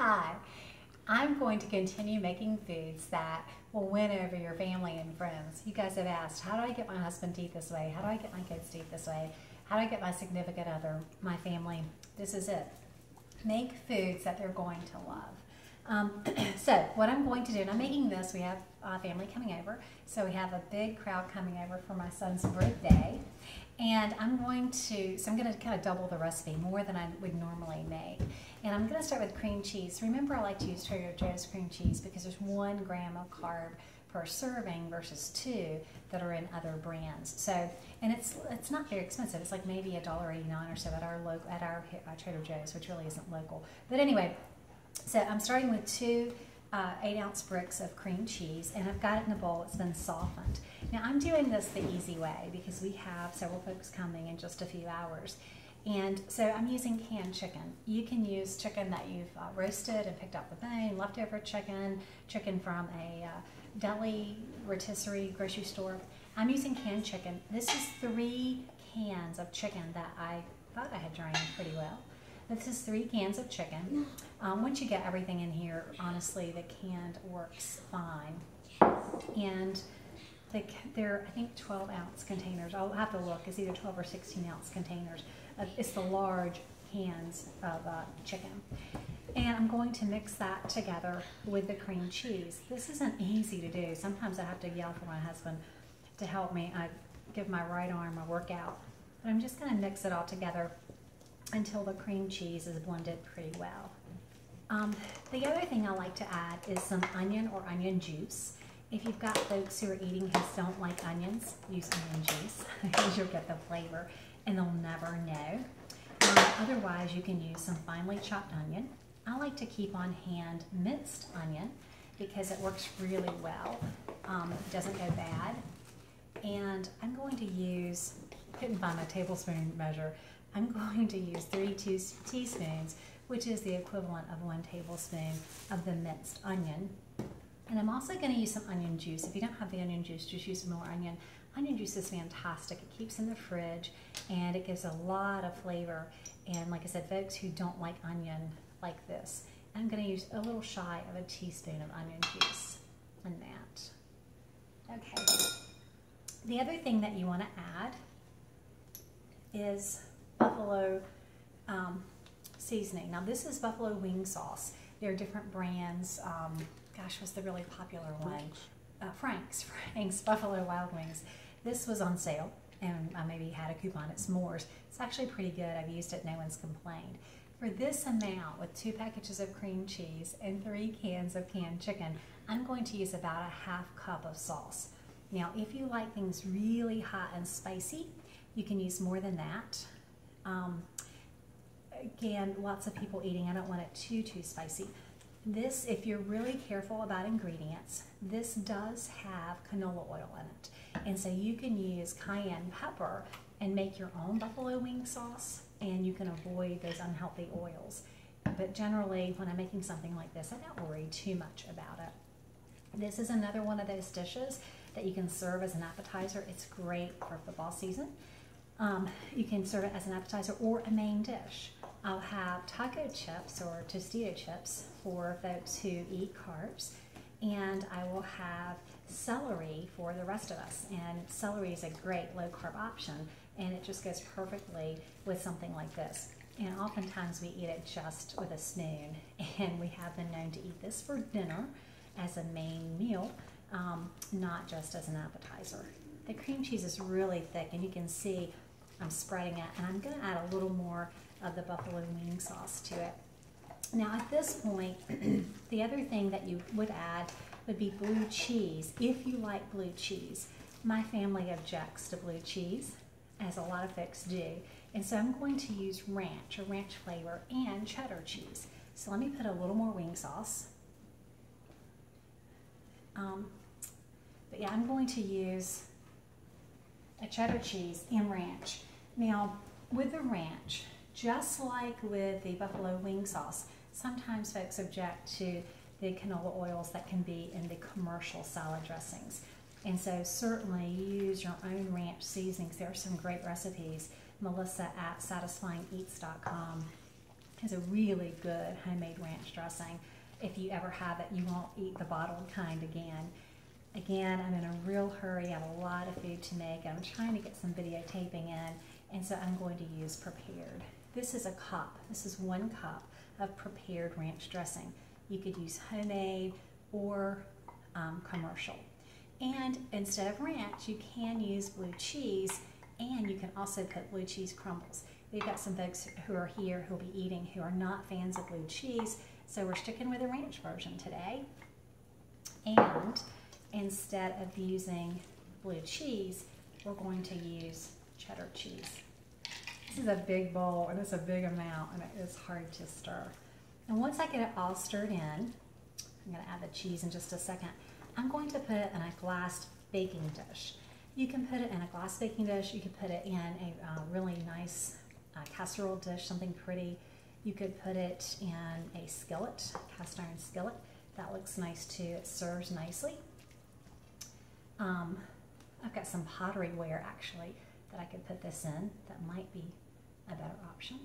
Hi, I'm going to continue making foods that will win over your family and friends. You guys have asked, how do I get my husband to eat this way? How do I get my kids to eat this way? How do I get my significant other, my family? This is it. Make foods that they're going to love. So what I'm going to do, and I'm making this, we have family coming over, so we have a big crowd coming over for my son's birthday, and I'm going to kind of double the recipe, more than I would normally make. And I'm going to start with cream cheese. Remember, I like to use Trader Joe's cream cheese because there's 1 gram of carb per serving versus 2 that are in other brands. So, and it's not very expensive. It's like maybe $1.89 or so at our Trader Joe's, which really isn't local. But anyway, so I'm starting with 2 8-ounce bricks of cream cheese, and I've got it in a bowl. It's been softened. Now I'm doing this the easy way because we have several folks coming in just a few hours. And so I'm using canned chicken. You can use chicken that you've roasted and picked out the bone, leftover chicken from a deli, rotisserie, grocery store. I'm using canned chicken. This is 3 cans of chicken that I thought I had drained pretty well. This is 3 cans of chicken. Once you get everything in here, honestly, the canned works fine. And they're, I think, 12-ounce containers. I'll have to look. It's either 12 or 16-ounce containers. It's the large cans of chicken. And I'm going to mix that together with the cream cheese. This isn't easy to do. Sometimes I have to yell for my husband to help me. I give my right arm a workout. But I'm just going to mix it all together until the cream cheese is blended pretty well. The other thing I like to add is some onion or onion juice. If you've got folks who are eating who don't like onions, use onion juice because you'll get the flavor and they'll never know. Otherwise, you can use some finely chopped onion. I like to keep on hand minced onion because it works really well. It doesn't go bad. And I'm going to use, couldn't find my tablespoon measure, I'm going to use 3 teaspoons, which is the equivalent of 1 tablespoon of the minced onion. And I'm also going to use some onion juice. If you don't have the onion juice, just use some more onion. Onion juice is fantastic. It keeps in the fridge and it gives a lot of flavor. And like I said, folks who don't like onion like this, I'm going to use a little shy of a teaspoon of onion juice in that. Okay. The other thing that you want to add is buffalo seasoning. Now this is buffalo wing sauce. There are different brands. Gosh, what's the really popular one? Frank's Buffalo Wild Wings. This was on sale, and I maybe had a coupon at S'mores. It's actually pretty good. I've used it, no one's complained. For this amount, with 2 packages of cream cheese and 3 cans of canned chicken, I'm going to use about a ½ cup of sauce. Now, if you like things really hot and spicy, you can use more than that. Again, lots of people eating, I don't want it too spicy. This, if you're really careful about ingredients, this does have canola oil in it. And so you can use cayenne pepper and make your own buffalo wing sauce, and you can avoid those unhealthy oils. But generally, when I'm making something like this, I don't worry too much about it. This is another one of those dishes that you can serve as an appetizer. It's great for football season. You can serve it as an appetizer or a main dish. I'll have taco chips or Tostito chips for folks who eat carbs, and I will have celery for the rest of us. And celery is a great low-carb option, and it just goes perfectly with something like this. And oftentimes we eat it just with a spoon, and we have been known to eat this for dinner as a main meal, not just as an appetizer. The cream cheese is really thick, and you can see I'm spreading it, and I'm going to add a little more of the buffalo wing sauce to it. Now at this point, the other thing that you would add would be blue cheese, if you like blue cheese. My family objects to blue cheese, as a lot of folks do, and so I'm going to use ranch or ranch flavor and cheddar cheese. So let me put a little more wing sauce. But yeah, I'm going to use a cheddar cheese and ranch. Now, with the ranch, just like with the buffalo wing sauce, sometimes folks object to the canola oils that can be in the commercial salad dressings. And so certainly use your own ranch seasonings. There are some great recipes. Melissa at satisfyingeats.com is a really good homemade ranch dressing. If you ever have it, you won't eat the bottled kind again. Again, I'm in a real hurry. I have a lot of food to make. I'm trying to get some videotaping in, and so I'm going to use prepared. This is a cup. This is 1 cup of prepared ranch dressing. You could use homemade or commercial. And instead of ranch, you can use blue cheese, and you can also put blue cheese crumbles. We've got some folks who are here who will be eating who are not fans of blue cheese, so we're sticking with the ranch version today. And instead of using blue cheese, we're going to use cheddar cheese. This is a big bowl, and it's a big amount, and it is hard to stir. And once I get it all stirred in, I'm going to add the cheese in just a second. I'm going to put it in a glass baking dish. You can put it in a glass baking dish. You could put it in a really nice casserole dish, something pretty. You could put it in a skillet, cast iron skillet. That looks nice too. It serves nicely. I've got some pottery ware actually that I could put this in. That might be a better option.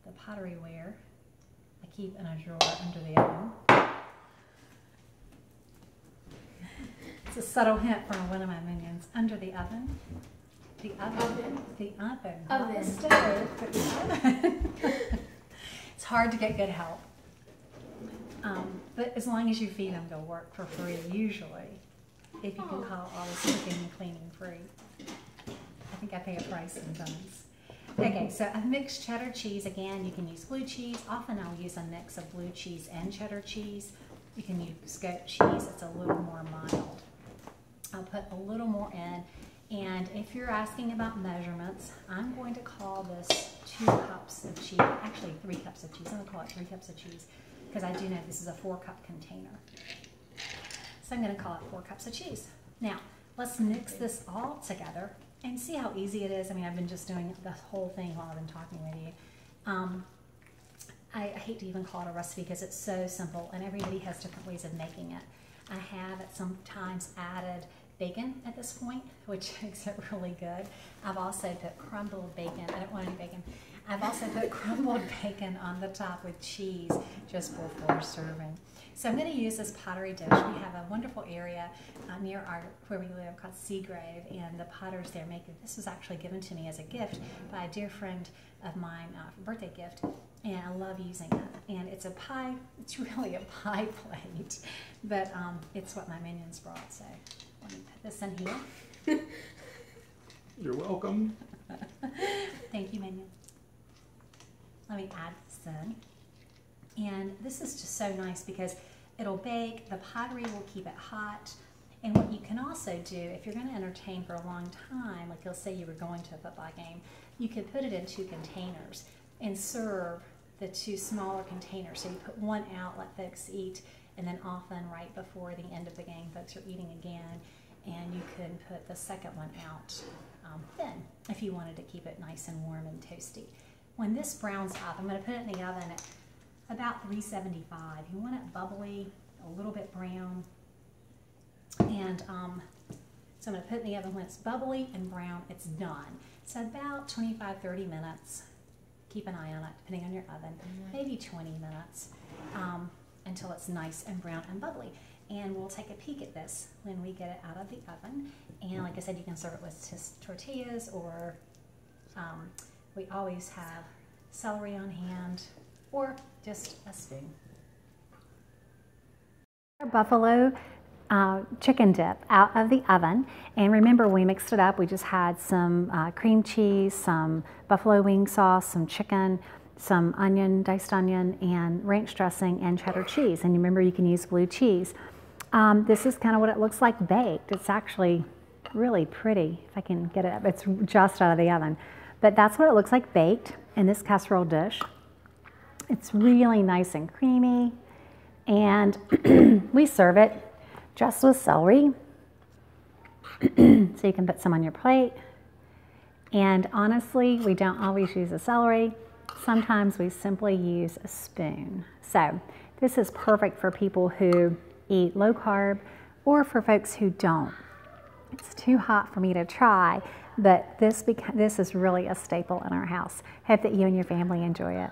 The pottery ware I keep in a drawer under the oven. It's a subtle hint from one of my minions. Under the oven. The oven. The oven. Not the stove, but the oven. It's hard to get good help. But as long as you feed them, they'll work for free, usually. If you can call all this cooking and cleaning free. I think I pay a price sometimes. Okay, so I've mixed cheddar cheese. Again, you can use blue cheese. Often I'll use a mix of blue cheese and cheddar cheese. You can use goat cheese. It's a little more mild. I'll put a little more in. And if you're asking about measurements, I'm going to call this 2 cups of cheese. Actually, 3 cups of cheese. I'm going to call it 3 cups of cheese because I do know this is a 4-cup container. So I'm going to call it 4 cups of cheese. Now, let's mix this all together and see how easy it is. I mean, I've been just doing the whole thing while I've been talking with you. I hate to even call it a recipe because it's so simple and everybody has different ways of making it. I have sometimes added bacon at this point, which makes it really good. I've also put crumbled bacon. I don't want any bacon. I've also put crumbled bacon on the top with cheese just before serving. So I'm going to use this pottery dish. We have a wonderful area near where we live called Seagrave, and the potters there make it. This was actually given to me as a gift by a dear friend of mine, birthday gift, and I love using it. And it's a pie. It's really a pie plate, but it's what my minions brought. So let me put this in here. You're welcome. Thank you, minion. Let me add this in. And this is just so nice because it'll bake, the pottery will keep it hot. And what you can also do, if you're going to entertain for a long time, like you'll say you were going to a football game, you could put it in 2 containers and serve the 2 smaller containers. So you put one out, let folks eat, and then often right before the end of the game, folks are eating again, and you can put the second one out thin if you wanted to keep it nice and warm and toasty. When this browns up, I'm going to put it in the oven at about 375. You want it bubbly, a little bit brown. And so I'm going to put it in the oven when it's bubbly and brown, it's done. So about 25-30 minutes. Keep an eye on it, depending on your oven. Maybe 20 minutes until it's nice and brown and bubbly. And we'll take a peek at this when we get it out of the oven. And like I said, you can serve it with tortillas, or we always have celery on hand, or just a spoon. Our buffalo chicken dip out of the oven, and remember we mixed it up. We just had some cream cheese, some buffalo wing sauce, some chicken, some onion, diced onion, and ranch dressing, and cheddar cheese. And remember, you can use blue cheese. This is kind of what it looks like baked. It's actually really pretty, if I can get it up. It's just out of the oven. But that's what it looks like baked in this casserole dish. It's really nice and creamy, and we serve it just with celery. So you can put some on your plate. And honestly, we don't always use a celery. Sometimes we simply use a spoon. So this is perfect for people who eat low carb or for folks who don't. It's too hot for me to try, But this is really a staple in our house. Hope that you and your family enjoy it.